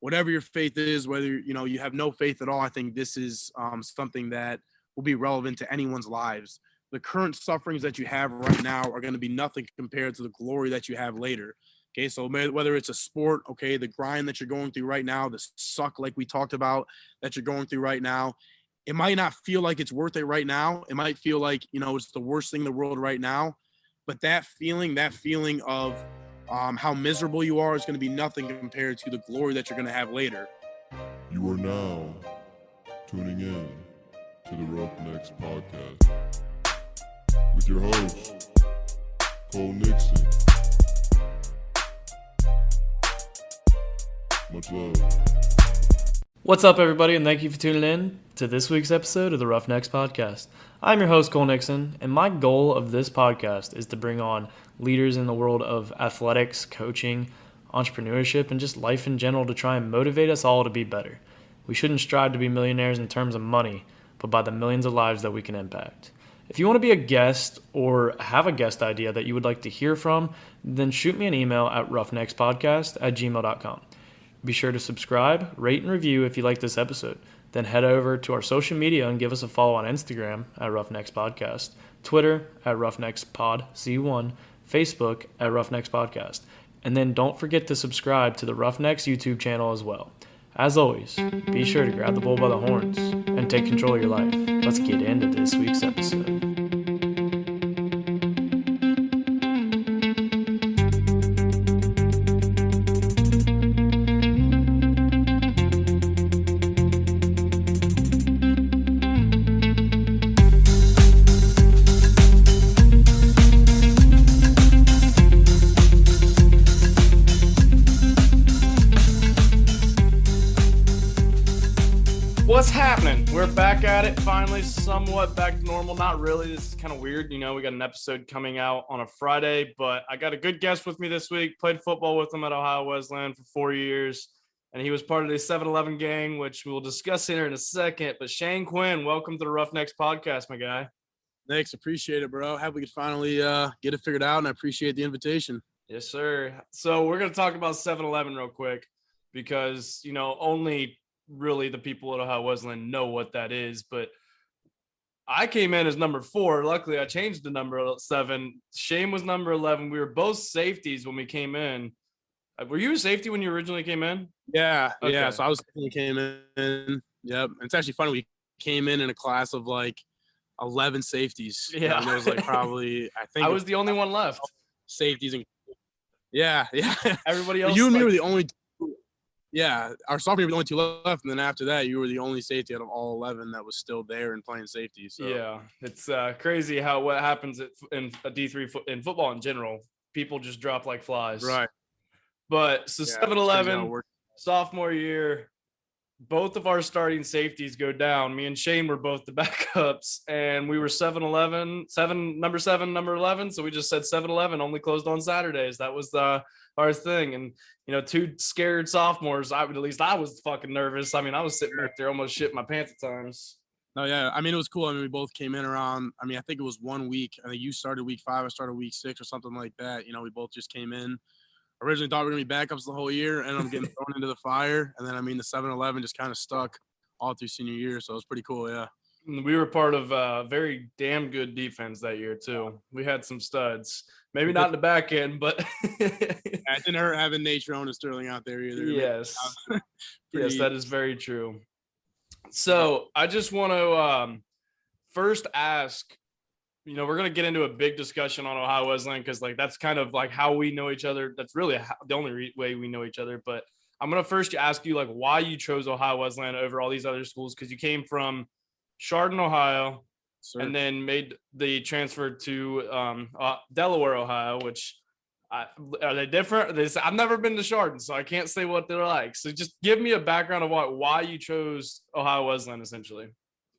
whatever your faith is, whether, you have no faith at all, I think this is something that will be relevant to anyone's lives. The current sufferings that you have right now are going to be nothing compared to the glory that you have later. Okay, so whether it's a sport, okay, the grind that you're going through right now, the suck like we talked about that you're going through right now, it might not feel like it's worth it right now. It might feel like, it's the worst thing in the world right now. But that feeling of how miserable you are is going to be nothing compared to the glory that you're going to have later. You are now tuning in to the Roughnecks Podcast with your host, Cole Nixon. Much love. What's up, everybody, and thank you for tuning in to this week's episode of the Roughnecks Podcast. I'm your host, Cole Nixon, and my goal of this podcast is to bring on leaders in the world of athletics, coaching, entrepreneurship, and just life in general to try and motivate us all to be better. We shouldn't strive to be millionaires in terms of money, but by the millions of lives that we can impact. If you want to be a guest or have a guest idea that you would like to hear from, then shoot me an email at roughneckspodcast@gmail.com. Be sure to subscribe, rate, and review if you like this episode. Then head over to our social media and give us a follow on Instagram at Roughnecks Podcast, Twitter at Roughnecks Pod C1, Facebook at Roughnecks Podcast. And then don't forget to subscribe to the Roughnecks YouTube channel as well. As always, be sure to grab the bull by the horns and take control of your life. Let's get into this week's episode. What's happening? We're back at it, finally, somewhat back to normal. Not really. This is kind of weird. We got an episode coming out on a Friday, but I got a good guest with me this week. Played football with him at Ohio Wesleyan for 4 years, and he was part of the 7-Eleven gang, which we'll discuss here in a second. But Shane Quin, welcome to the Roughnecks Podcast, my guy. Thanks. Appreciate it, bro. Happy we could finally get it figured out, and I appreciate the invitation. Yes, sir. So we're going to talk about 7-Eleven real quick because, only really the people at Ohio Wesleyan know what that is, but I came in as number 4. Luckily, I changed to number 7. Shane was number 11. We were both safeties when we came in. Were you a safety when you originally came in? Yeah, Okay. yeah. So I was when we came in. Yep. It's actually funny. We came in a class of like 11 safeties. Yeah. There was like probably I was the only one left. Safeties and yeah. Everybody else. You and me were the only. Yeah, our sophomore were the only 2 left, and then after that, you were the only safety out of all 11 that was still there and playing safety. So yeah, it's crazy how what happens in a D3 in football in general. People just drop like flies. Right. But so Yeah, 7-Eleven, sophomore year, both of our starting safeties go down. Me and Shane were both the backups, and we were 7-Eleven, number 7, number 11. So we just said 7-Eleven only closed on Saturdays. That was our thing. And 2 scared sophomores. At least I was fucking nervous. I was sitting back there almost shitting my pants at times. Oh yeah, it was cool. We both came in around. I think it was 1 week. I think you started week 5. I started week 6 or something like that. We both just came in. Originally thought we were gonna be backups the whole year, and I'm getting thrown into the fire. And then the 7-Eleven just kind of stuck all through senior year, so it was pretty cool. Yeah. We were part of a very damn good defense that year too. We had some studs. Maybe not in the back end, but it didn't hurt having Nate Trone and Sterling out there either. Yes. Yes, that is very true. So I just want to first ask, we're going to get into a big discussion on Ohio Wesleyan because that's kind of like how we know each other. That's really the only way we know each other. But I'm going to first ask you why you chose Ohio Wesleyan over all these other schools, because you came from Chardon, Ohio, and then made the transfer to Delaware, Ohio, which are they different? I've never been to Chardon, so I can't say what they're like. So just give me a background of why you chose Ohio Wesleyan, essentially.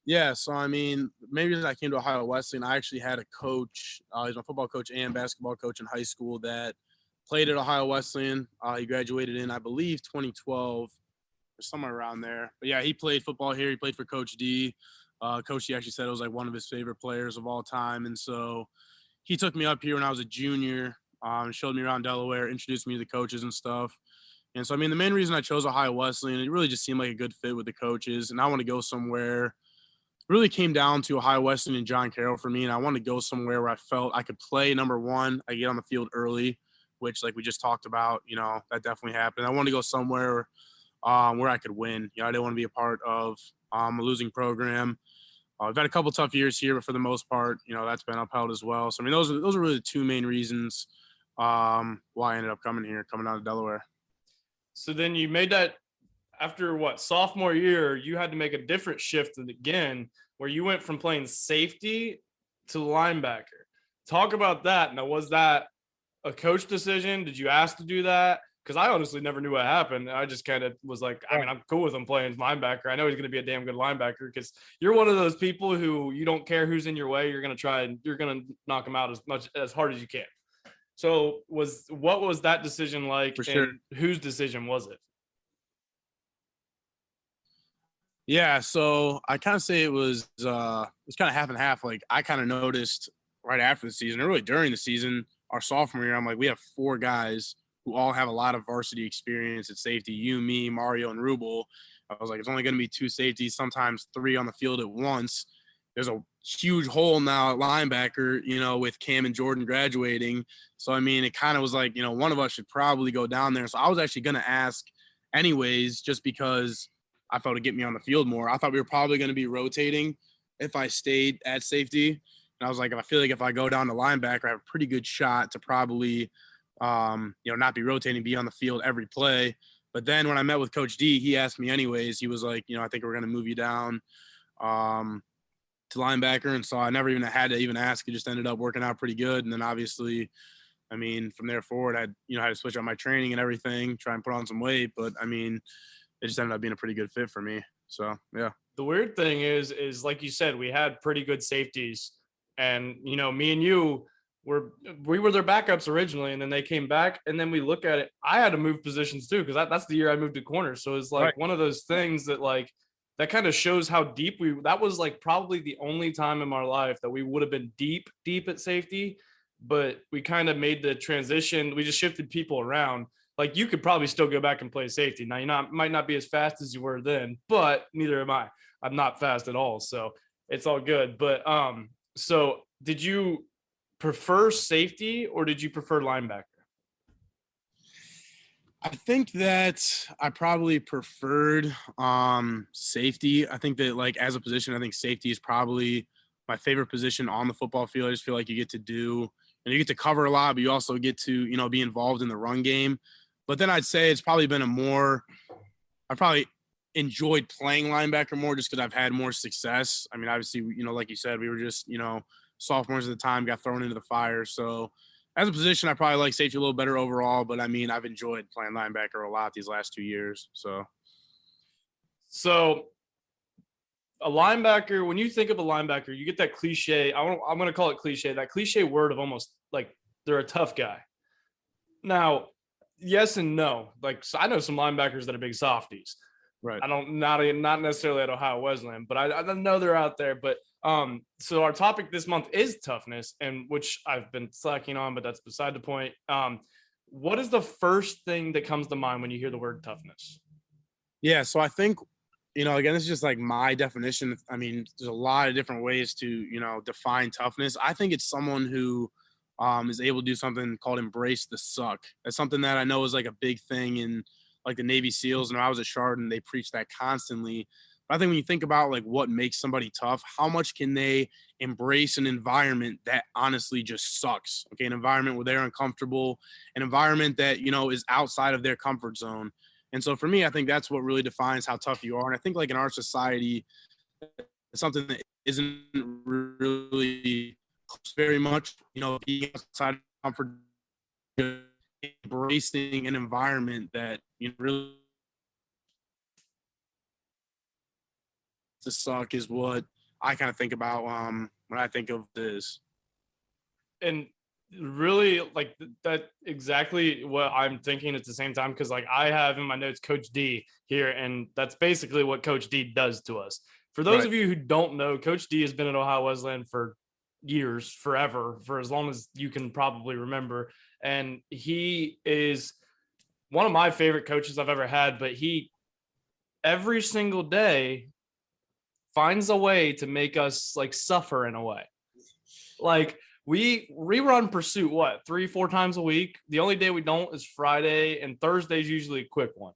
Yeah, so maybe as I came to Ohio Wesleyan, I actually had a coach. He's my football coach and basketball coach in high school that played at Ohio Wesleyan. He graduated in, I believe, 2012 or somewhere around there. But yeah, he played football here. He played for Coach D. Coach D actually said it was one of his favorite players of all time. And so he took me up here when I was a junior, showed me around Delaware, introduced me to the coaches and stuff. And so, I mean, the main reason I chose Ohio Wesleyan, it really just seemed like a good fit with the coaches. And I want to go somewhere, really came down to Ohio Wesleyan and John Carroll for me. And I want to go somewhere where I felt I could play number one. I get on the field early, which, like we just talked about, that definitely happened. I want to go somewhere where I could win. I didn't want to be a part of a losing program. I've had a couple tough years here, but for the most part, that's been upheld as well. So, I mean, those are really the two main reasons why I ended up coming out of Delaware. So then you made that after sophomore year, you had to make a different shift again, where you went from playing safety to linebacker. Talk about that. Now, was that a coach decision? Did you ask to do that? Because I honestly never knew what happened. I just kind of was like, I mean, I'm cool with him playing linebacker. I know he's going to be a damn good linebacker, because you're one of those people who you don't care who's in your way. You're going to try and you're going to knock him out as hard as you can. So what was that decision like? For sure. And whose decision was it? Yeah, so I kind of say it was kind of half and half. Like, I kind of noticed right after the season, or really during the season, our sophomore year, I'm like, we have 4 guys who all have a lot of varsity experience at safety. You, me, Mario, and Rubel. I was like, it's only going to be 2 safeties, sometimes 3 on the field at once. There's a huge hole now at linebacker, with Cam and Jordan graduating. So, I mean, it kind of was like, one of us should probably go down there. So I was actually going to ask anyways, just because I felt it'd get me on the field more. I thought we were probably going to be rotating if I stayed at safety. And I was like, I feel like if I go down to linebacker, I have a pretty good shot to probably, not be rotating, be on the field every play. But then when I met with Coach D, he asked me anyways. He was like, I think we're going to move you down to linebacker. And so I never even had to even ask. It just ended up working out pretty good. And then obviously, I mean, from there forward, I had to switch up my training and everything, try and put on some weight. But, I mean, it just ended up being a pretty good fit for me. So, yeah. The weird thing is like you said, we had pretty good safeties. And, me and you we were their backups originally, and then they came back. And then we look at it. I had to move positions too, because that's the year I moved to corner. So it's like one of those things that that kind of shows how deep that was probably the only time in my life that we would have been deep at safety. But we kind of made the transition. We just shifted people around. Like, you could probably still go back and play safety. Now, might not be as fast as you were then, but neither am I. I'm not fast at all. So it's all good. But so did you prefer safety or did you prefer linebacker? I think that I probably preferred safety. I think that, as a position, I think safety is probably my favorite position on the football field. I just feel like you get to cover a lot, but you also get to, be involved in the run game. But then I'd say it's probably been I probably enjoyed playing linebacker more just because I've had more success. I mean, obviously, like you said, we were just, sophomores at the time, got thrown into the fire. So as a position, I probably like safety a little better overall. But, I mean, I've enjoyed playing linebacker a lot these last 2 years. So a linebacker, when you think of a linebacker, you get that cliche. I'm going to call it cliche, that cliche word of almost like they're a tough guy. Now, yes and no. So I know some linebackers that are big softies. Right. I don't not necessarily at Ohio Wesleyan, but I know they're out there. But so our topic this month is toughness, and which I've been slacking on, but that's beside the point. What is the first thing that comes to mind when you hear the word toughness? Yeah, so I think, again, this is just my definition. I mean, there's a lot of different ways to, define toughness. I think it's someone who is able to do something called embrace the suck. That's something that I know is a big thing in the Navy SEALs. And when I was at Chardon, they preach that constantly. But I think when you think about what makes somebody tough, how much can they embrace an environment that honestly just sucks? Okay, an environment where they're uncomfortable, an environment that, is outside of their comfort zone. And so for me, I think that's what really defines how tough you are. And I think in our society, it's something that isn't really very much, being outside of comfort, embracing an environment that really to suck is what I kind of think about when I think of this. And really, that exactly what I'm thinking at the same time, because I have in my notes Coach D here, and that's basically what Coach D does to us. For those of you who don't know, Coach D has been at Ohio Wesleyan for years, forever, for as long as you can probably remember. And he is one of my favorite coaches I've ever had, but he every single day finds a way to make us like suffer in a way. Like we run pursuit, 3-4 times a week. The only day we don't is Friday, and Thursday's usually a quick one.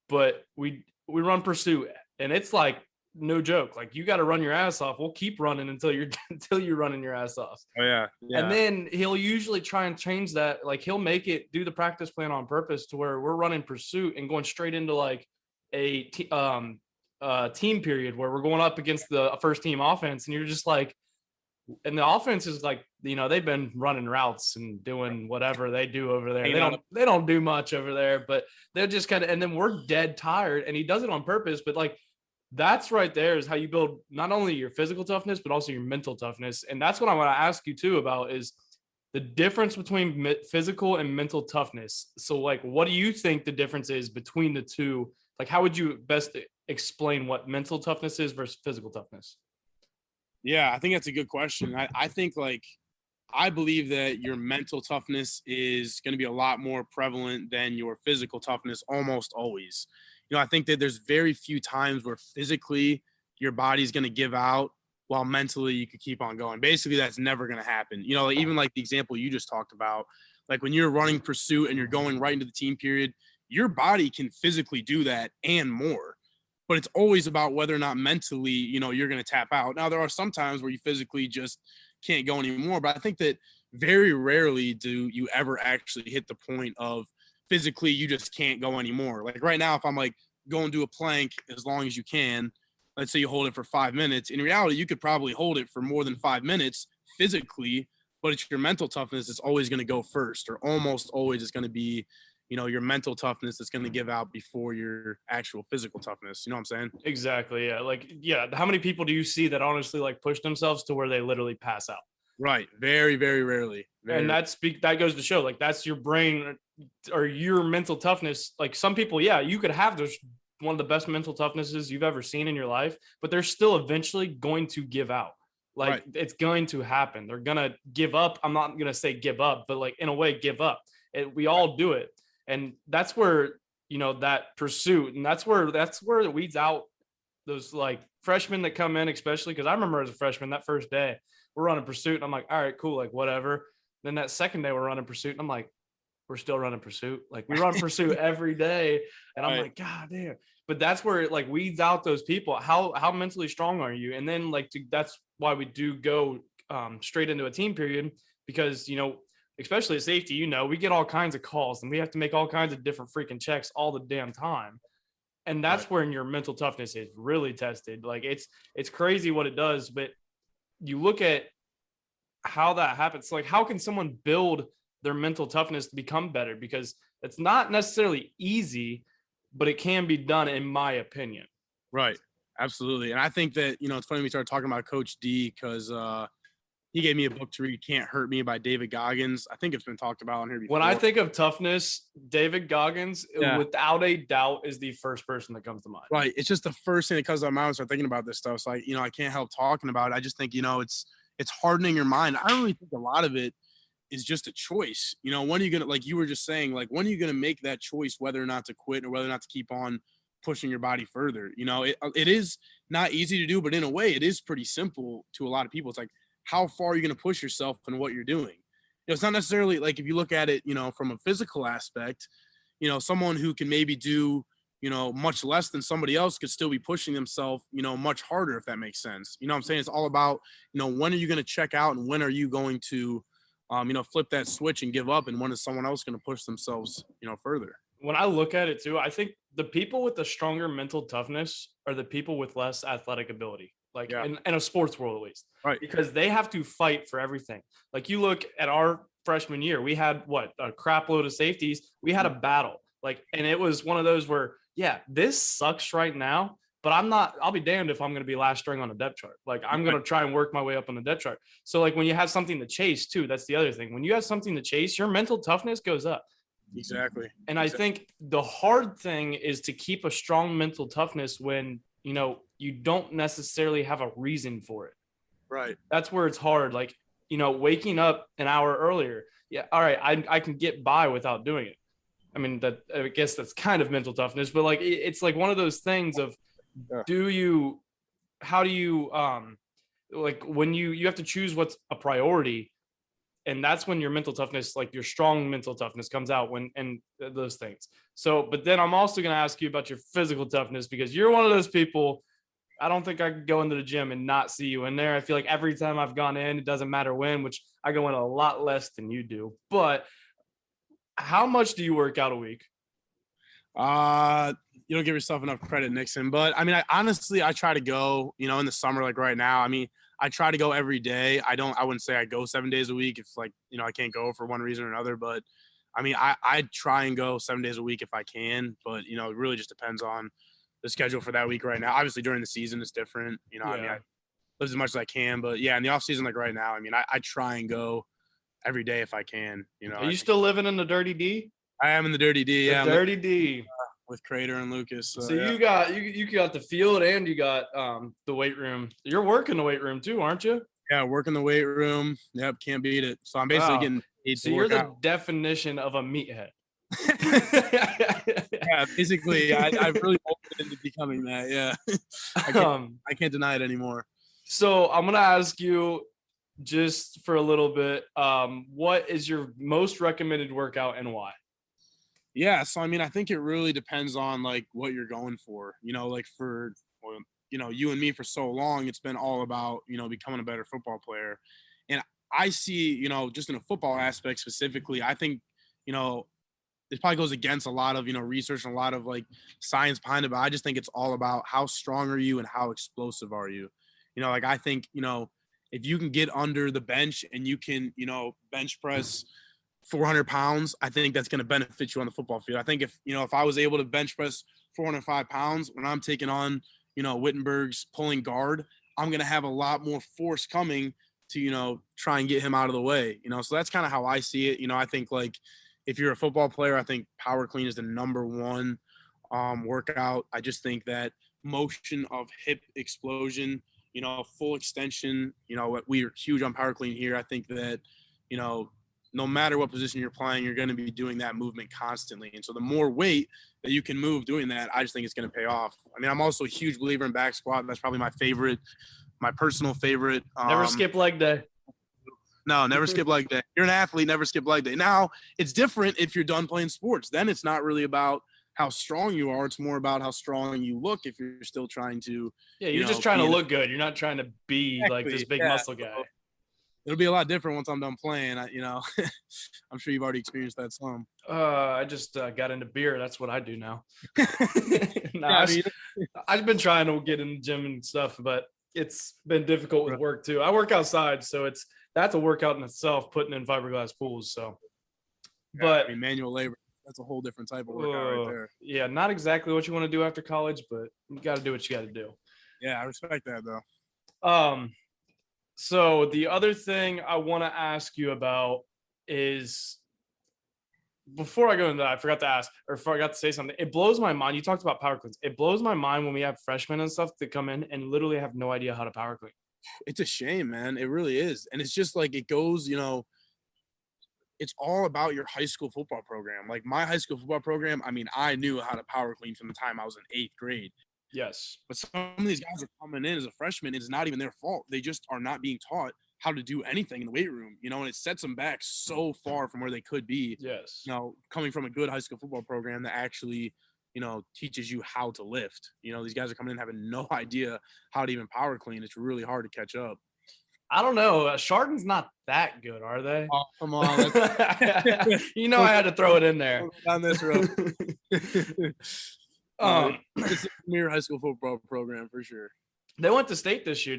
But we run pursuit, and it's like no joke. Like you got to run your ass off. We'll keep running until you're running your ass off. Oh yeah. And then he'll usually try and change that. Like he'll make it do the practice plan on purpose to where we're running pursuit and going straight into like a team period where we're going up against the first team offense, and you're just like, and the offense is like, they've been running routes and doing whatever they do over there. They don't do much over there, but they're just kind of, and then we're dead tired, and he does it on purpose. But like, that's right there is how you build not only your physical toughness, but also your mental toughness. And that's what I want to ask you too about is the difference between physical and mental toughness. So like, what do you think the difference is between the two? Like, how would you best explain what mental toughness is versus physical toughness? Yeah, I think that's a good question. I think I believe that your mental toughness is going to be a lot more prevalent than your physical toughness almost always. I think that there's very few times where physically your body's going to give out while mentally you could keep on going. Basically, that's never going to happen. Even like the example you just talked about, like when you're running pursuit and you're going right into the team period, your body can physically do that and more. But it's always about whether or not mentally, you're going to tap out. Now, there are some times where you physically just can't go anymore, but I think that very rarely do you ever actually hit the point of physically you just can't go anymore. Like right now, if I'm like go and do a plank as long as you can, let's say you hold it for 5 minutes. In reality, you could probably hold it for more than 5 minutes physically, but it's your mental toughness that's always going to go first, or almost always is going to be your mental toughness that's going to give out before your actual physical toughness. You know what I'm saying? Exactly. Yeah. Like, yeah. How many people do you see that honestly like push themselves to where they literally pass out? Right. Very, very rarely. And that goes to show like that's your brain or your mental toughness. Like some people, yeah, you could have one of the best mental toughnesses you've ever seen in your life, but they're still eventually going to give out. Like right. It's going to happen. They're going to give up. I'm not going to say give up, but like in a way, give up. We all do it. And that's where, that pursuit, and that's where it weeds out those like freshmen that come in, especially because I remember as a freshman, that first day we're running pursuit and I'm like, all right, cool. Like whatever. Then that second day we're running pursuit and I'm like, we're still running pursuit. Like we run pursuit every day. And I'm like, God damn. But that's where it like weeds out those people. How mentally strong are you? And then like, that's why we do go straight into a team period because, especially at safety, we get all kinds of calls and we have to make all kinds of different freaking checks all the damn time. And that's right. Where your mental toughness is really tested. Like it's crazy what it does, but you look at how that happens. Like how can someone build their mental toughness to become better? Because it's not necessarily easy, but it can be done in my opinion. Right. Absolutely. And I think that, it's funny we started talking about Coach D because, he gave me a book to read, Can't Hurt Me by David Goggins. I think it's been talked about on here before. When I think of toughness, David Goggins, without a doubt, is the first person that comes to mind. Right. It's just the first thing that comes to my mind when I start thinking about this stuff. So, I can't help talking about it. I just think, it's hardening your mind. I don't really think a lot of it is just a choice. When are you going to, like you were just saying, like, when are you going to make that choice whether or not to quit or whether or not to keep on pushing your body further? It is not easy to do, but in a way, it is pretty simple to a lot of people. It's like, how far are you going to push yourself and what you're doing? It's not necessarily like if you look at it, from a physical aspect, someone who can maybe do, much less than somebody else could still be pushing themselves, much harder, if that makes sense. You know what I'm saying? It's all about, when are you going to check out and when are you going to, flip that switch and give up? And when is someone else going to push themselves, further? When I look at it too, I think the people with the stronger mental toughness are the people with less athletic ability. Like in a sports world, at least, right? Because they have to fight for everything. Like you look at our freshman year, we had a crap load of safeties. We had a battle, and it was one of those where, this sucks right now, but I'll be damned if I'm going to be last string on a depth chart. Like I'm going to try and work my way up on the depth chart. So like when you have something to chase too, that's the other thing. When you have something to chase, your mental toughness goes up. Exactly. And I think the hard thing is to keep a strong mental toughness when, you don't necessarily have a reason for it. Right. That's where it's hard. Like, waking up an hour earlier. Yeah. All right. I can get by without doing it. I mean, that I guess that's kind of mental toughness, but like it's like one of those things of how do you like when you have to choose what's a priority, and that's when your mental toughness, like your strong mental toughness comes out when and those things. So, but then I'm also going to ask you about your physical toughness, because you're one of those people. I don't think I could go into the gym and not see you in there. I feel like every time I've gone in, it doesn't matter when, which I go in a lot less than you do. But how much do you work out a week? You don't give yourself enough credit, Nixon. But I mean, I try to go, in the summer, like right now. I mean, I try to go every day. I wouldn't say I go 7 days a week if like, I can't go for one reason or another. But I mean, I try and go 7 days a week if I can. But, it really just depends on the schedule for that week right now. Obviously during the season it's different. I mean, I live as much as I can. But yeah, in the off season, like right now, I mean, I try and go every day if I can. Are you still living in the Dirty D? I am in the Dirty D. Yeah, Dirty D. With Crater and Lucas. So yeah. you got the field and you got the weight room. You're working the weight room too, aren't you? Yeah, working the weight room. Yep, can't beat it. So I'm basically getting paid so you're the definition of a meathead. Yeah, basically, I've really hoped into becoming that. Yeah, I can't deny it anymore. So I'm gonna ask you, just for a little bit, what is your most recommended workout and why? Yeah, so I mean, I think it really depends on like what you're going for. Like for you and me for so long, it's been all about becoming a better football player. And I see, just in a football aspect specifically, I think it probably goes against a lot of research and a lot of like science behind it. But I just think it's all about how strong are you and how explosive are you. Like I think if you can get under the bench and you can bench press 400 pounds, I think that's going to benefit you on the football field. I think if I was able to bench press 405 pounds when I'm taking on, Wittenberg's pulling guard, I'm going to have a lot more force coming to, try and get him out of the way, so that's kind of how I see it. I think like if you're a football player, I think power clean is the number one workout. I just think that motion of hip explosion, full extension, we are huge on power clean here. I think that, no matter what position you're playing, you're going to be doing that movement constantly. And so the more weight that you can move doing that, I just think it's going to pay off. I mean, I'm also a huge believer in back squat. That's probably my personal favorite. Never skip leg day. No, never skip leg day. You're an athlete, never skip leg day. Now, it's different if you're done playing sports. Then it's not really about how strong you are. It's more about how strong you look if you're still trying to. Yeah, you're just trying to look good. You're not trying to be like this big muscle guy. It'll be a lot different once I'm done playing. I'm sure you've already experienced that some. I just got into beer. That's what I do now. I've been trying to get in the gym and stuff, but it's been difficult with work too. I work outside, so that's a workout in itself, putting in fiberglass pools. So, but manual labor, that's a whole different type of workout right there. Yeah, not exactly what you want to do after college, but you got to do what you got to do. Yeah, I respect that though. So the other thing I want to ask you about is, before I go into that, I forgot to say something. It blows my mind. You talked about power cleans. It blows my mind when we have freshmen and stuff that come in and literally have no idea how to power clean. It's a shame, man. It really is. And it's just like it goes, it's all about your high school football program. Like my high school football program, I mean, I knew how to power clean from the time I was in 8th grade. Yes. But some of these guys are coming in as a freshman. It's not even their fault. They just are not being taught how to do anything in the weight room, and it sets them back so far from where they could be. Yes. Coming from a good high school football program that actually, teaches you how to lift. These guys are coming in having no idea how to even power clean. It's really hard to catch up. I don't know. Chardon's not that good, are they? Oh, come on. I had to throw it in there. On this road. It's a premier high school football program for sure. They went to state this year,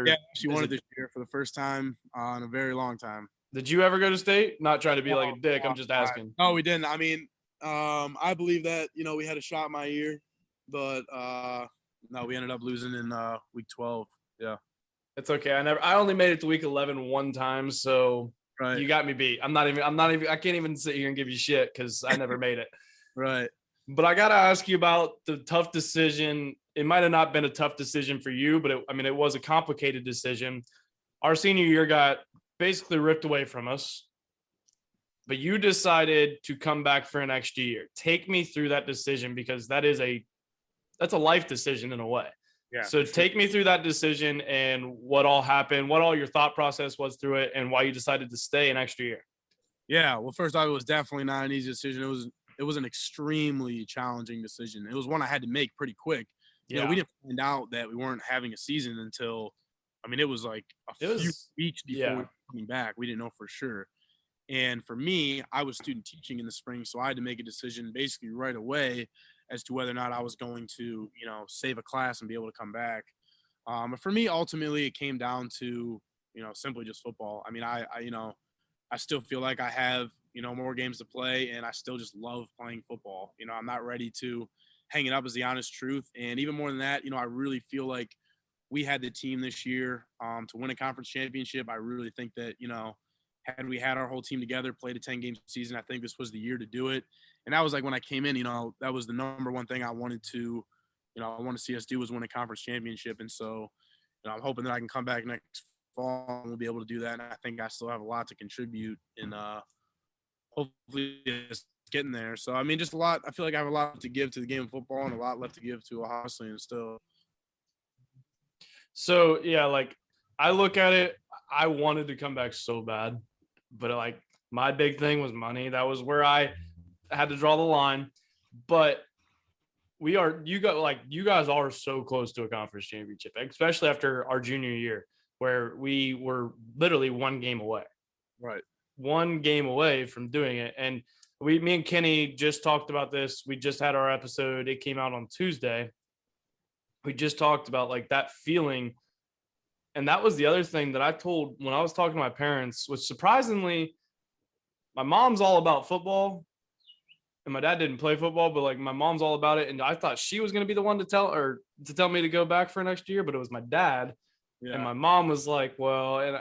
Yeah, she won it this year for the first time in a very long time. Did you ever go to state? Not trying to be like a dick. I'm just asking. No, we didn't. I mean, I believe that, we had a shot my year, but no, we ended up losing in week 12. Yeah. It's okay. I only made it to week 11 one time, so right. You got me beat. I can't even sit here and give you shit because I never made it. Right. But I got to ask you about the tough decision. It might have not been a tough decision for you, but it was a complicated decision. Our senior year got basically ripped away from us. but you decided to come back for an extra year. Take me through that decision, because that's a life decision in a way. Yeah. So take me through that decision and what all happened, what all your thought process was through it, and why you decided to stay an extra year. Yeah. Well, first off, it was definitely not an easy decision. It was an extremely challenging decision. It was one I had to make pretty quick. You know, we didn't find out that we weren't having a season until, I mean, it was like a few weeks before we were coming back. We didn't know for sure. And for me, I was student teaching in the spring, so I had to make a decision basically right away as to whether or not I was going to, you know, save a class and be able to come back. But for me, ultimately, it came down to, you know, simply just football. I mean, I still feel like I have, you know, more games to play, and I still just love playing football. You know, I'm not ready to hang it up, as the honest truth. And even more than that, you know, I really feel like we had the team this year to win a conference championship. I really think that, you know, had we had our whole team together, played a 10-game season, I think this was the year to do it. And that was like when I came in, you know, that was the number one thing I wanted to, you know, I want to see us do was win a conference championship. And so, you know, I'm hoping that I can come back next fall and we'll be able to do that. And I think I still have a lot to contribute in hopefully it's getting there. So, I mean, just a lot. I feel like I have a lot to give to the game of football and a lot left to give to Ohio State and still. So, yeah, like I look at it, I wanted to come back so bad, but like my big thing was money. That was where I had to draw the line. But you guys are so close to a conference championship, especially after our junior year, where we were literally one game away. Right. One game away from doing it. And me and Kenny just talked about this. We just had our episode. It came out on Tuesday. We just talked about like that feeling. And that was the other thing that I told when I was talking to my parents, which surprisingly, my mom's all about football and my dad didn't play football, but like my mom's all about it. And I thought she was going to be the one to tell me to go back for next year, but it was my dad. Yeah. And my mom was like, well,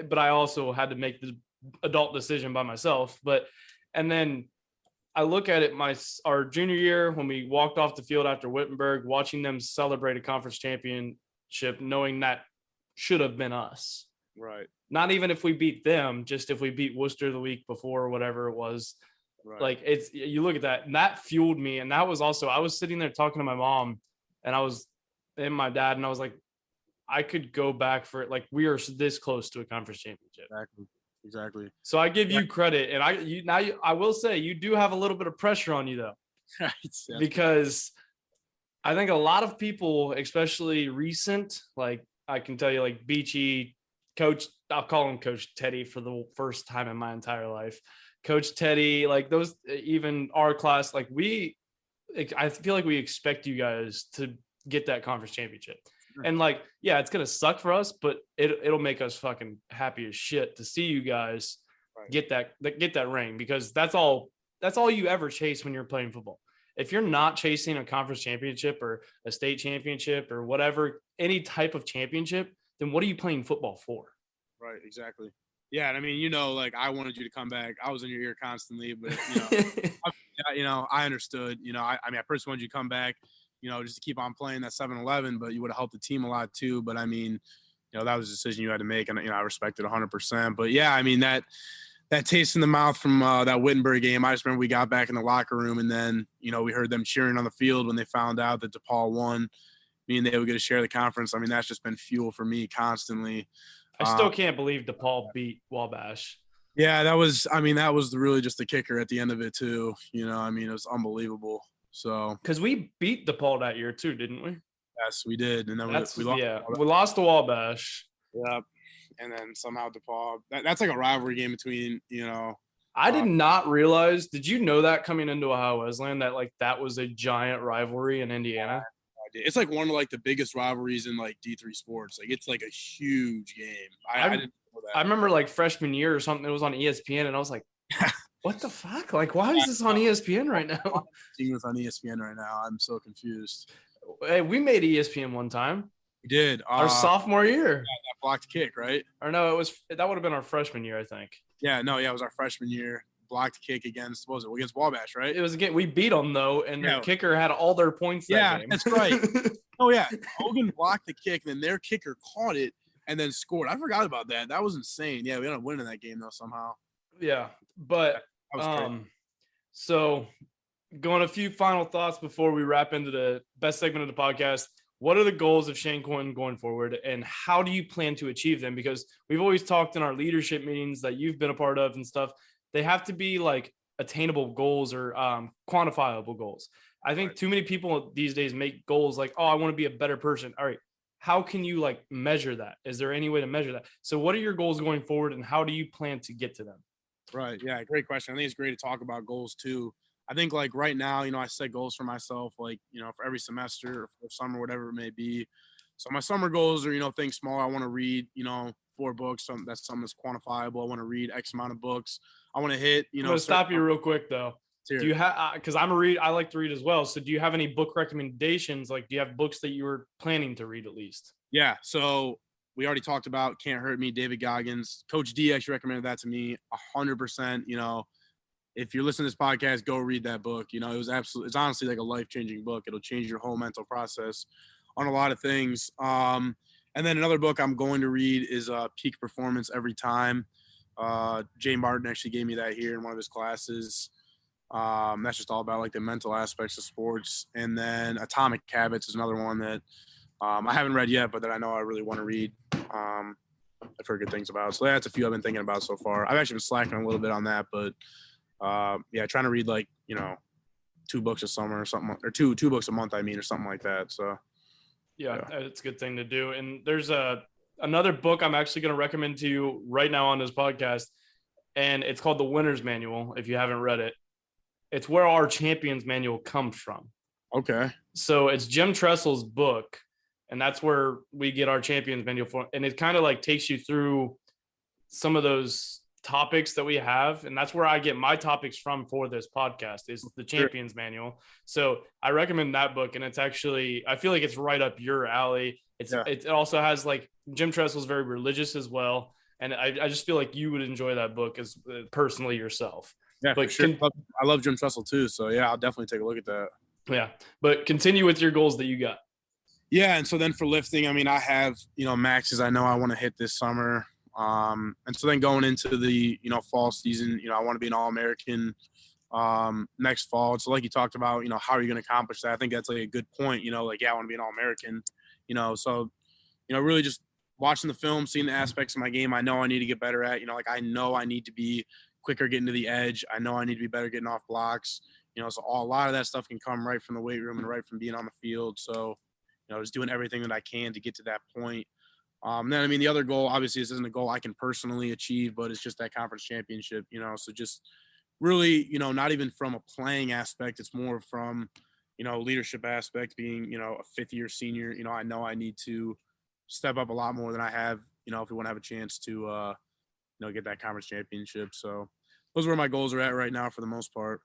but I also had to make the adult decision by myself. And then I look at it our junior year when we walked off the field after Wittenberg, watching them celebrate a conference championship, knowing that should have been us. Right. Not even if we beat them, just if we beat Worcester the week before or whatever it was. Right. Like you look at that and that fueled me. And that was also, I was sitting there talking to my mom and my dad, and I was like, I could go back for it. Like we are this close to a conference championship. Exactly. So I give you credit, and I will say you do have a little bit of pressure on you though, because I think a lot of people, especially recent, like I can tell you, like Beachy, Coach, I'll call him Coach Teddy for the first time in my entire life. Coach Teddy, like those, even our class, like I feel like we expect you guys to get that conference championship. And like, yeah, it's going to suck for us, but it'll make us fucking happy as shit to see you guys get that ring, because that's all you ever chase when you're playing football. If you're not chasing a conference championship or a state championship or whatever, any type of championship, then what are you playing football for? Right. Exactly. Yeah. And I mean, you know, like I wanted you to come back. I was in your ear constantly, but you know, I understood, you know, I mean, I personally wanted you to come back, you know, just to keep on playing that 7-11, but you would have helped the team a lot too. But I mean, you know, that was a decision you had to make, and, you know, I respect it 100%. But yeah, I mean, that taste in the mouth from that Wittenberg game, I just remember we got back in the locker room, and then, you know, we heard them cheering on the field when they found out that DePaul won, meaning they would get to share the conference. I mean, that's just been fuel for me constantly. I still can't believe DePaul beat Wabash. Yeah, that was really just the kicker at the end of it too. You know, I mean, it was unbelievable. So, because we beat DePaul that year too, didn't we? Yes, we did. And then we lost to Wabash. Yep. And then somehow DePaul. That's like a rivalry game between, you know. I did not realize. Did you know that coming into Ohio Wesleyan that was a giant rivalry in Indiana? It's like one of like the biggest rivalries in like D3 sports. Like it's like a huge game. I didn't know that. I remember like freshman year or something. It was on ESPN, and I was like, what the fuck? Like, why is this on ESPN right now? Seeing this on ESPN right now, I'm so confused. Hey, we made ESPN one time. We did. Our sophomore year. Yeah, that blocked kick, right? Or no, that would have been our freshman year, I think. Yeah, it was our freshman year. Blocked kick against Wabash, right? It was again. We beat them though, and their kicker had all their points. That game. That's right. Oh yeah, Hogan blocked the kick, and then their kicker caught it and then scored. I forgot about that. That was insane. Yeah, we ended up winning that game though somehow. Yeah, but That was great. So going a few final thoughts before we wrap into the best segment of the podcast. What are the goals of Shane Quin going forward, and how do you plan to achieve them? Because we've always talked in our leadership meetings that you've been a part of and stuff. They have to be like attainable goals or quantifiable goals. I think too many people these days make goals like, oh, I want to be a better person. All right. How can you like measure that? Is there any way to measure that? So what are your goals going forward, and how do you plan to get to them? Right. Yeah. Great question. I think it's great to talk about goals too. I think like right now, I set goals for myself, like, for every semester or for summer, whatever it may be. So my summer goals are, things small. I want to read, 4 books. That's something that's quantifiable. I want to read X amount of books. I want to hit, I'm going to stop you real quick though. Do you have, because I like to read as well. So do you have any book recommendations? Like, do you have books that you were planning to read at least? Yeah. So we already talked about Can't Hurt Me, David Goggins. Coach D actually recommended that to me 100%. If you're listening to this podcast, go read that book. It's honestly like a life-changing book. It'll change your whole mental process on a lot of things. And then another book I'm going to read is Peak Performance Every Time. Jay Martin actually gave me that here in one of his classes. That's just all about like the mental aspects of sports. And then Atomic Habits is another one that I haven't read yet, but that I know I really want to read. I've heard good things about. So that's a few I've been thinking about so far. I've actually been slacking a little bit on that, but trying to read like 2 books a summer or something, or two books a month, or something like that. So yeah, it's a good thing to do. And there's another book I'm actually going to recommend to you right now on this podcast, and it's called The Winner's Manual. If you haven't read it, it's where our Champions Manual comes from. Okay. So it's Jim Tressel's book, and that's where we get our Champions Manual for. And it kind of like takes you through some of those topics that we have, and that's where I get my topics from for this podcast is the Champions Manual. So I recommend that book, and it's actually, I feel like it's right up your alley. It also has like, Jim Tressel's very religious as well, and I just feel like you would enjoy that book as personally yourself. Yeah, but for sure. I love Jim Tressel too, so yeah, I'll definitely take a look at that. Yeah, but continue with your goals that you got. Yeah, and so then for lifting, I have maxes I know I want to hit this summer. And so then going into the, fall season, I want to be an All-American next fall. So like you talked about, how are you going to accomplish that? I think that's like a good point, I want to be an All-American, so, really just watching the film, seeing the aspects of my game I know I need to get better at, I know I need to be quicker getting to the edge. I know I need to be better getting off blocks, so a lot of that stuff can come right from the weight room and right from being on the field. So, just doing everything that I can to get to that point. Then, the other goal, obviously, this isn't a goal I can personally achieve, but it's just that conference championship, so just really, not even from a playing aspect, it's more from, leadership aspect, being, a 5th-year senior, I know I need to step up a lot more than I have, if we want to have a chance to, get that conference championship. So those are where my goals are at right now for the most part.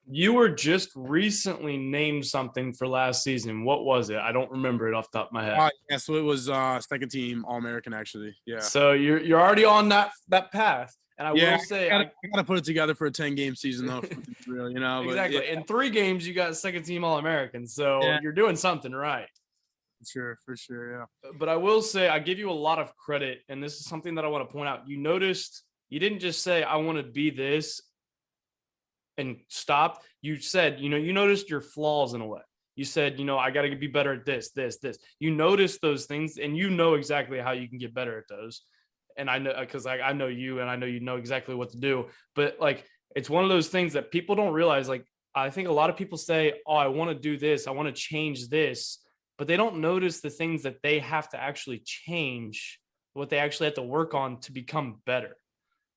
You were just recently named something for last season. What was it? I don't remember it off the top of my head. Yeah, so it was second team All-American, actually. Yeah. So you're already on that path. And I will say I gotta put it together for a 10-game season though. Real, exactly. But, yeah. In 3 games, you got second team All-American. So you're doing something right. For sure, yeah. But I will say I give you a lot of credit, and this is something that I want to point out. You noticed you didn't just say I want to be this and stop. You said, you noticed your flaws in a way. You said, I got to be better at this. You notice those things, and you know exactly how you can get better at those. And I know, because I know you, and I know you know exactly what to do. But like, it's one of those things that people don't realize. Like, I think a lot of people say, oh, I want to do this, I want to change this, but they don't notice the things that they have to actually change, what they actually have to work on to become better.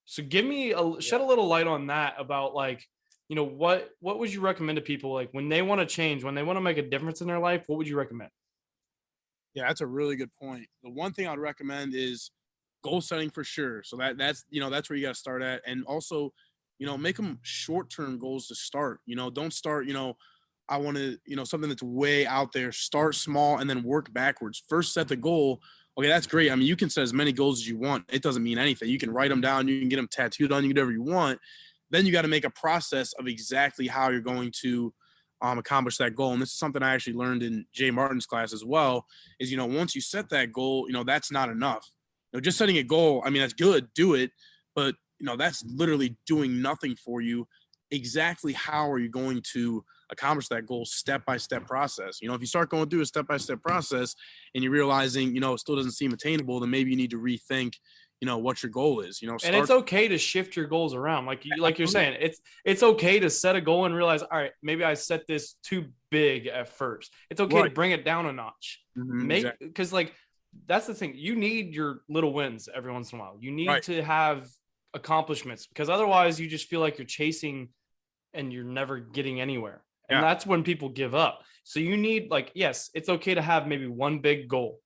So give me shed a little light on that about like, what would you recommend to people, like when they want to change, when they want to make a difference in their life, what would you recommend? Yeah, that's a really good point. The one thing I'd recommend is goal setting for sure. So that's where you got to start at. And also, make them short-term goals to start. Don't start, I want to, something that's way out there. Start small and then work backwards. First set the goal. Okay, that's great. You can set as many goals as you want. It doesn't mean anything. You can write them down. You can get them tattooed on you, whatever you want. Then you got to make a process of exactly how you're going to accomplish that goal. And this is something I actually learned in Jay Martin's class as well, is, once you set that goal, that's not enough. Just setting a goal, that's good, do it, but that's literally doing nothing for you. Exactly how are you going to accomplish that goal? Step-by-step process. If you start going through a step-by-step process and you're realizing, it still doesn't seem attainable, then maybe you need to rethink, what your goal is. And it's okay to shift your goals around. Like you're saying, it's okay to set a goal and realize, all right, maybe I set this too big at first. It's okay to bring it down a notch. Because that's the thing. You need your little wins every once in a while. You need to have accomplishments, because otherwise you just feel like you're chasing and you're never getting anywhere. And that's when people give up. So you need, yes, it's okay to have maybe one big goal,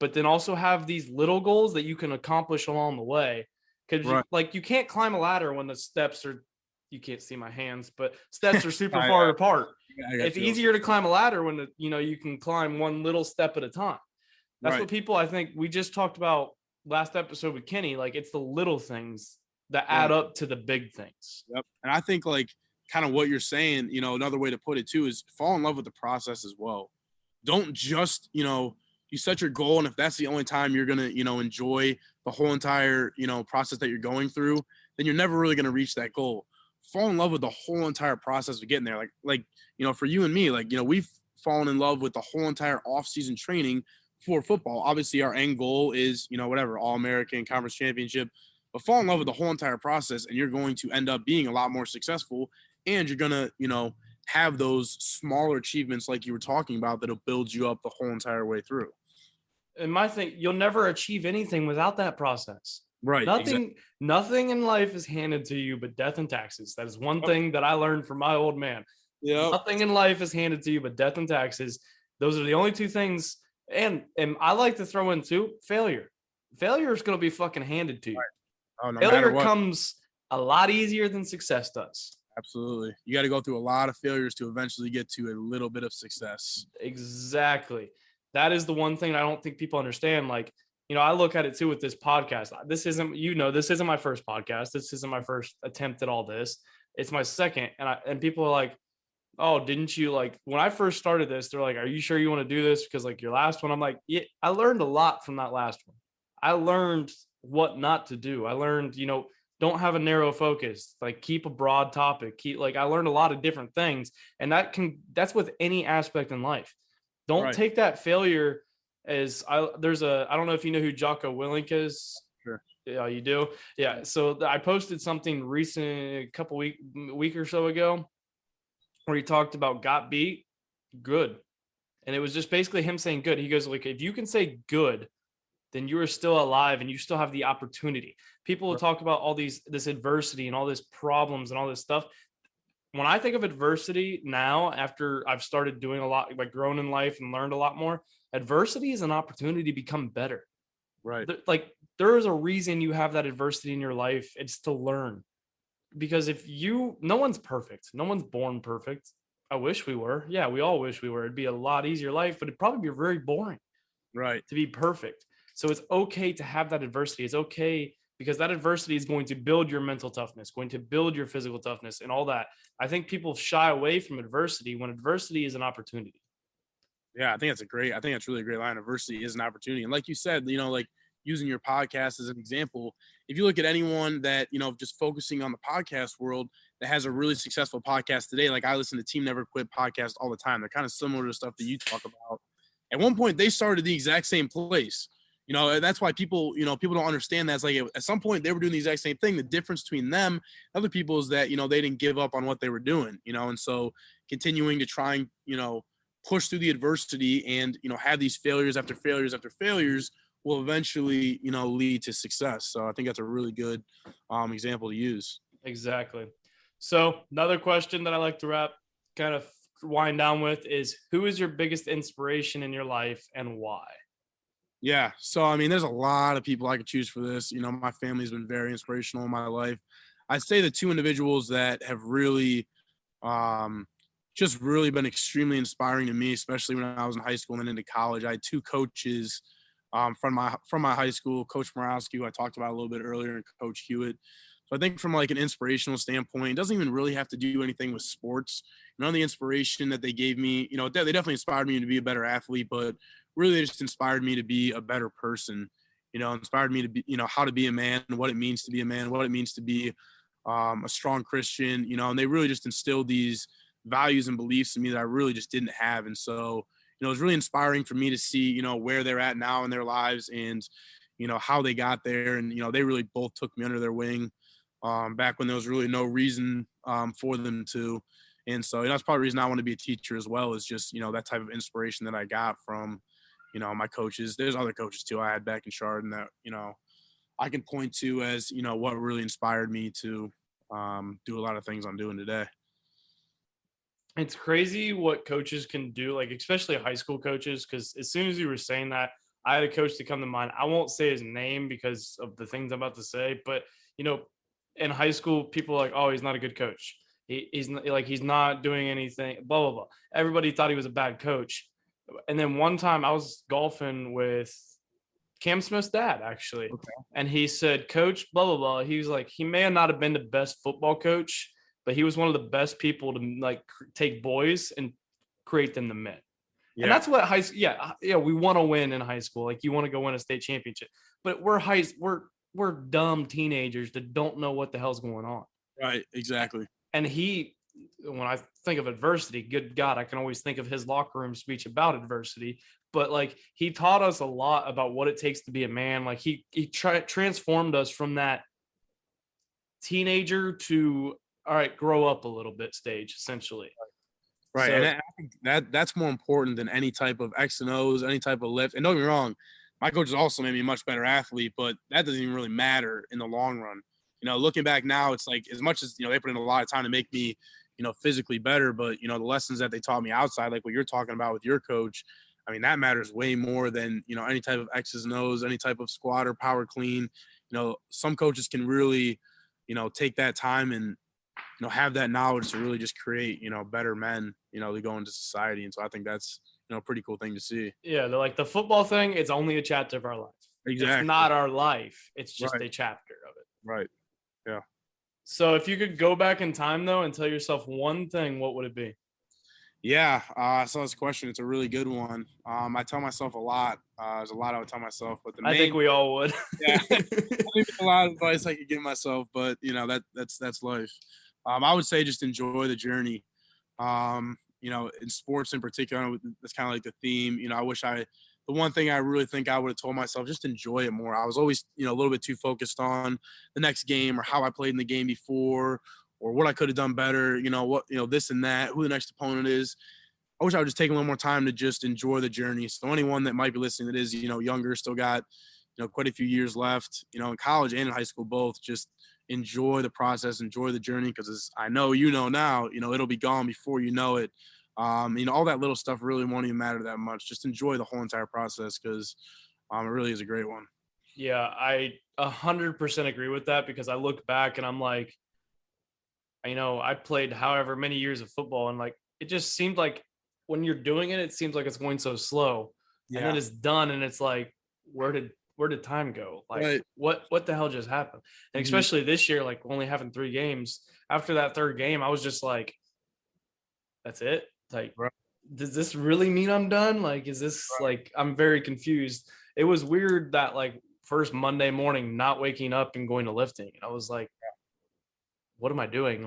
but then also have these little goals that you can accomplish along the way. Because you can't climb a ladder when the steps are, you can't see my hands, but steps are super far apart. It's easier to climb a ladder when you can climb one little step at a time. That's what people, I think we just talked about last episode with Kenny. It's the little things that add up to the big things. Yep. And I think kind of what you're saying, another way to put it too is fall in love with the process as well. Don't just, you set your goal, and if that's the only time you're going to, enjoy the whole entire, process that you're going through, then you're never really going to reach that goal. Fall in love with the whole entire process of getting there. For you and me, we've fallen in love with the whole entire off-season training for football. Obviously our end goal is, All-American, conference championship, but fall in love with the whole entire process, and you're going to end up being a lot more successful, and you're going to, have those smaller achievements like you were talking about that'll build you up the whole entire way through. And my thing, you'll never achieve anything without that process. Right. Nothing in life is handed to you but death and taxes. That is one thing that I learned from my old man. Yeah. Nothing in life is handed to you but death and taxes. Those are the only two things. And I like to throw in too, failure. Failure is going to be fucking handed to you. Right. Oh, no failure comes a lot easier than success does. Absolutely. You got to go through a lot of failures to eventually get to a little bit of success. Exactly. That is the one thing I don't think people understand. I look at it too with this podcast. This isn't my first podcast. This isn't my first attempt at all this. It's my second. And people are like, oh, didn't you when I first started this, they're like, are you sure you want to do this? Because your last one, I'm like, yeah, I learned a lot from that last one. I learned what not to do. I learned, don't have a narrow focus, keep a broad topic, I learned a lot of different things. And that's with any aspect in life. Don't take that failure as I don't know if you know who Jocko Willink is. Sure. Yeah, you do. Yeah. So I posted something recent, a couple week or so ago, where he talked about got beat, good. And it was just basically him saying good. He goes, if you can say good, then you are still alive and you still have the opportunity. People will talk about this adversity and all this problems and all this stuff. When I think of adversity now, after I've started doing a lot, grown in life and learned a lot more, adversity is an opportunity to become better. Right. There is a reason you have that adversity in your life. It's to learn. Because no one's perfect. No one's born perfect. I wish we were. Yeah, we all wish we were. It'd be a lot easier life, but it'd probably be very boring. Right. To be perfect. So it's okay to have that adversity. It's okay because that adversity is going to build your mental toughness, going to build your physical toughness and all that. I think people shy away from adversity when adversity is an opportunity. Yeah, I think that's really a great line. Adversity is an opportunity. And like you said, using your podcast as an example, if you look at anyone that, just focusing on the podcast world that has a really successful podcast today, I listen to Team Never Quit podcast all the time. They're kind of similar to stuff that you talk about. At one point, they started the exact same place. That's why people don't understand that. It's at some point they were doing the exact same thing. The difference between them and other people is that, they didn't give up on what they were doing, and so continuing to try and, push through the adversity and, have these failures after failures after failures will eventually, lead to success. So I think that's a really good example to use. Exactly. So another question that I like to kind of wind down with is, who is your biggest inspiration in your life and why? Yeah. So, there's a lot of people I could choose for this. My family's been very inspirational in my life. I'd say the two individuals that have really just really been extremely inspiring to me, especially when I was in high school and then into college. I had two coaches from my high school, Coach Morawski, who I talked about a little bit earlier, and Coach Hewitt. So I think from an inspirational standpoint, it doesn't even really have to do anything with sports. None of the inspiration that they gave me, they definitely inspired me to be a better athlete, but really they just inspired me to be a better person. inspired me to be, how to be a man, what it means to be a man, what it means to be a strong Christian, and they really just instilled these values and beliefs in me that I really just didn't have. And so, it was really inspiring for me to see, where they're at now in their lives and, how they got there. And, they really both took me under their wing back when there was really no reason for them to. And so that's probably the reason I want to be a teacher as well, is just, that type of inspiration that I got from, my coaches. There's other coaches too I had back in Chardon that, I can point to as, what really inspired me to do a lot of things I'm doing today. It's crazy what coaches can do, like especially high school coaches, because as soon as you were saying that, I had a coach to come to mind. I won't say his name because of the things I'm about to say, but, in high school, people are like, oh, he's not a good coach. He's not doing anything, blah, blah, blah. Everybody thought he was a bad coach. And then one time I was golfing with Cam Smith's dad, actually. Okay. And he said, Coach, blah, blah, blah. He was like, he may not have been the best football coach, but he was one of the best people to take boys and create them to men. Yeah. And that's what high school, yeah, we want to win in high school. Like you want to go win a state championship, but we're dumb teenagers that don't know what the hell's going on. Right. Exactly. And when I think of adversity, good God, I can always think of his locker room speech about adversity. But he taught us a lot about what it takes to be a man. Like he transformed us from that teenager to, all right, grow up a little bit stage, essentially. Right. So, and I think that's more important than any type of X and O's, any type of lift. And don't get me wrong, my coach has also made me a much better athlete, but that doesn't even really matter in the long run. Looking back now, it's like as much as, they put in a lot of time to make me, physically better, but, the lessons that they taught me outside, like what you're talking about with your coach, I mean, that matters way more than, any type of X's and O's, any type of squat or power clean. Some coaches can really, take that time and, have that knowledge to really just create, better men, to go into society. And so I think that's, a pretty cool thing to see. Yeah. They're like the football thing. It's only a chapter of our life. Exactly. It's not our life. It's just Right. a chapter of it. Right. Yeah. So if you could go back in time though and tell yourself one thing, what would it be? Yeah. I saw this question. It's a really good one. I tell myself a lot. There's a lot I would tell myself, but I think we all would. Yeah. I think there's a lot of advice I could give myself, but that's life. I would say just enjoy the journey. In sports in particular, that's kind of like the theme. The one thing I really think I would have told myself, just enjoy it more. I was always, a little bit too focused on the next game or how I played in the game before or what I could have done better, this and that, who the next opponent is. I wish I would just take a little more time to just enjoy the journey. So anyone that might be listening that is, younger, still got, quite a few years left, in college and in high school, both, just enjoy the process, enjoy the journey. Because as I know, now, it'll be gone before you know it. All that little stuff really won't even matter that much. Just enjoy the whole entire process because it really is a great one. Yeah, I 100% agree with that because I look back and I'm like, I played however many years of football and it just seemed like when you're doing it, it seems like it's going so slow. Yeah. And then it's done and it's like, where did time go? Right. What the hell just happened? And especially this year, only having 3 games. After that third game, I was just like, that's it. Right. Does this really mean I'm done? Is this right. I'm very confused. It was weird that first Monday morning, not waking up and going to lifting. And I was like, what am I doing?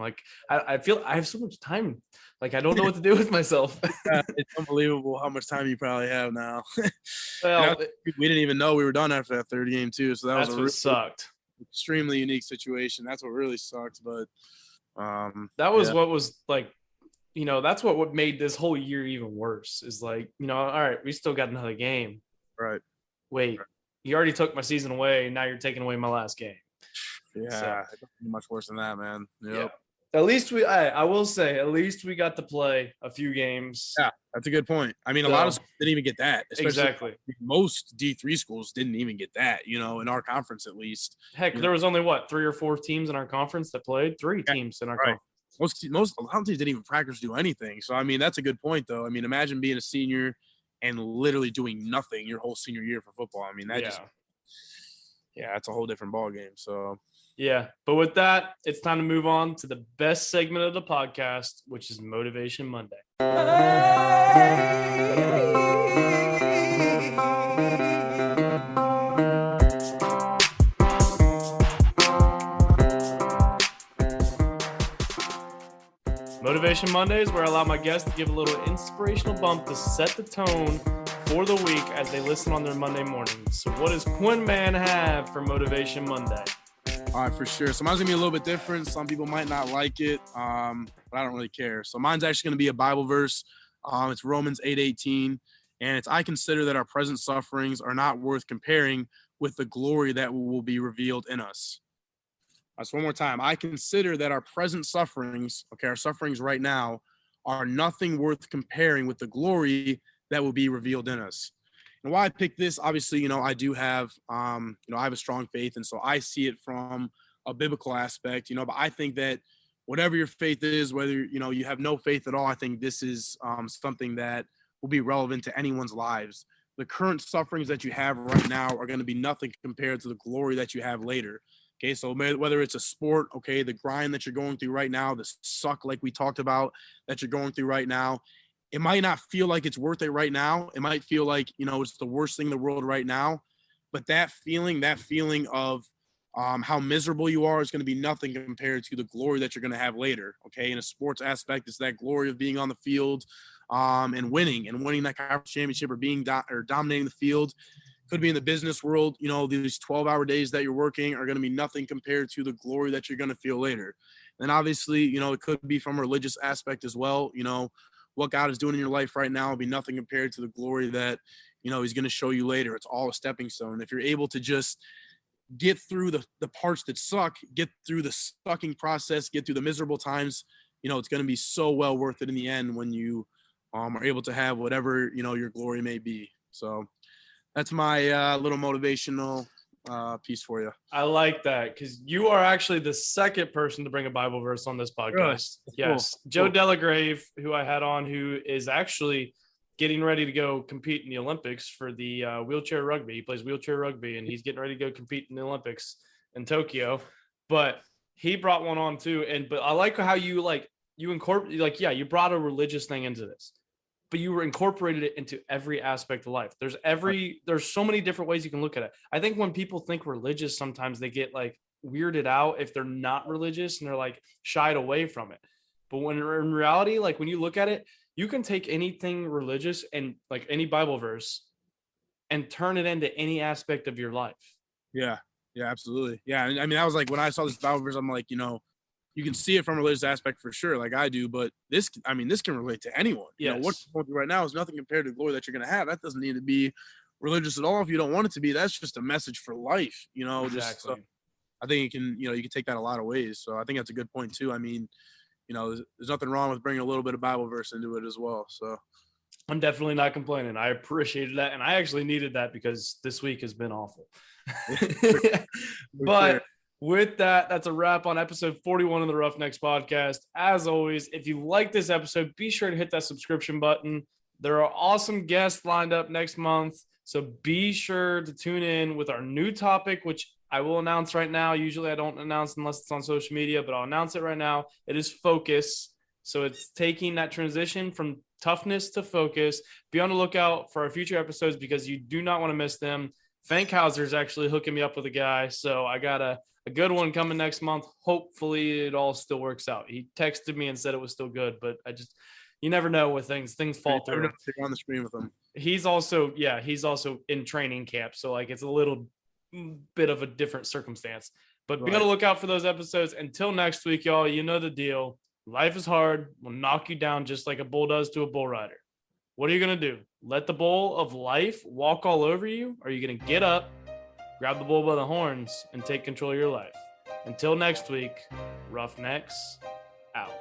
I feel I have so much time. I don't know what to do with myself. Yeah, it's unbelievable how much time you probably have now. Well, we didn't even know we were done after that third game too. So that was what sucked. Extremely unique situation. That's what really sucks. But that was what was that's what made this whole year even worse is all right, we still got another game. Right. Wait, you already took my season away. Now you're taking away my last game. Yeah, it's much worse than that, man. Yep. Yeah. At least I will say, at least we got to play a few games. Yeah, that's a good point. I mean, a lot of schools didn't even get that. Exactly. Most D3 schools didn't even get that, in our conference at least. Heck, there was only 3 or 4 teams in our conference that played? 3 teams in our conference. A lot of teams didn't even practice do anything. So, I mean, that's a good point, though. I mean, imagine being a senior and literally doing nothing your whole senior year for football. I mean, that's a whole different ball game. So, yeah. But with that, it's time to move on to the best segment of the podcast, which is Motivation Monday. Motivation Mondays, where I allow my guests to give a little inspirational bump to set the tone for the week as they listen on their Monday mornings. So what does Quin Man have for Motivation Monday? All right, for sure. So mine's gonna be a little bit different. Some people might not like it, but I don't really care. So mine's actually gonna be a Bible verse. It's Romans 8:18, and it's, I consider that our present sufferings are not worth comparing with the glory that will be revealed in us. So one more time. I consider that our present sufferings, our sufferings right now, are nothing worth comparing with the glory that will be revealed in us. And why I picked this, obviously, I do have, I have a strong faith, and so I see it from a biblical aspect, but I think that whatever your faith is, whether, you have no faith at all, I think this is something that will be relevant to anyone's lives. The current sufferings that you have right now are going to be nothing compared to the glory that you have later. Okay, so whether it's a sport, the grind that you're going through right now, the suck like we talked about that you're going through right now, it might not feel like it's worth it right now. It might feel like, it's the worst thing in the world right now. But that feeling of how miserable you are is going to be nothing compared to the glory that you're going to have later. Okay, in a sports aspect, it's that glory of being on the field and winning that conference championship or dominating the field. Could be in the business world, these 12-hour days that you're working are going to be nothing compared to the glory that you're going to feel later. And obviously, it could be from a religious aspect as well. What God is doing in your life right now will be nothing compared to the glory that, he's going to show you later. It's all a stepping stone. If you're able to just get through the parts that suck, get through the sucking process, get through the miserable times, it's going to be so well worth it in the end when you are able to have whatever, your glory may be. So that's my little motivational piece for you. I like that because you are actually the second person to bring a Bible verse on this podcast. Really? Yes. Cool. Joe Delagrave, who I had on, who is actually getting ready to go compete in the Olympics for the wheelchair rugby. He plays wheelchair rugby, and he's getting ready to go compete in the Olympics in Tokyo. But he brought one on too. But I like how you incorporate, you brought a religious thing into this, but you incorporated it into every aspect of life. There's so many different ways you can look at it. I think when people think religious, sometimes they get weirded out if they're not religious and they're shied away from it. But when in reality, when you look at it, you can take anything religious and any Bible verse and turn it into any aspect of your life. Yeah, absolutely. Yeah. I mean, I was when I saw this Bible verse, I'm you can see it from a religious aspect for sure, like I do, but this can relate to anyone. Yes. What you're going through right now is nothing compared to the glory that you're going to have. That doesn't need to be religious at all if you don't want it to be. That's just a message for life, Exactly. I think you can take that a lot of ways. So I think that's a good point too. I mean, there's nothing wrong with bringing a little bit of Bible verse into it as well. So I'm definitely not complaining. I appreciated that. And I actually needed that because this week has been awful. But sure. With that, that's a wrap on episode 41 of the Roughnecks podcast. As always, if you like this episode, be sure to hit that subscription button. There are awesome guests lined up next month, so be sure to tune in with our new topic, which I will announce right now. Usually I don't announce unless it's on social media, but I'll announce it right now. It is focus. So it's taking that transition from toughness to focus. Be on the lookout for our future episodes because you do not want to miss them. Fankhauser is actually hooking me up with a guy, so I got a good one coming next month. Hopefully it all still works out. He texted me and said it was still good, but you never know with things fall through. On the screen with him. He's also in training camp. So it's a little bit of a different circumstance, but be on the lookout for those episodes. Until next week, y'all, you know the deal. Life is hard. Will knock you down just like a bull does to a bull rider. What are you going to do? Let the bull of life walk all over you? Or are you going to get up, grab the bull by the horns, and take control of your life? Until next week, Roughnecks out.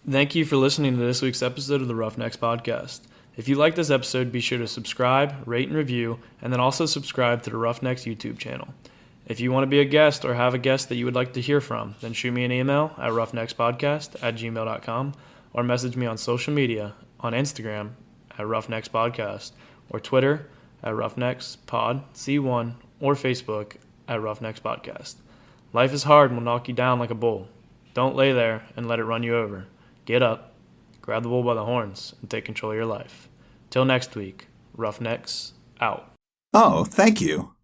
Thank you for listening to this week's episode of the Roughnecks podcast. If you like this episode, be sure to subscribe, rate, and review, and then also subscribe to the Roughnecks YouTube channel. If you want to be a guest or have a guest that you would like to hear from, then shoot me an email at roughneckspodcast@gmail.com or message me on social media on Instagram at roughneckspodcast or Twitter at roughneckspodc1 or Facebook at roughneckspodcast. Life is hard and will knock you down like a bull. Don't lay there and let it run you over. Get up, grab the bull by the horns and take control of your life. Till next week, Roughnecks out. Oh, thank you.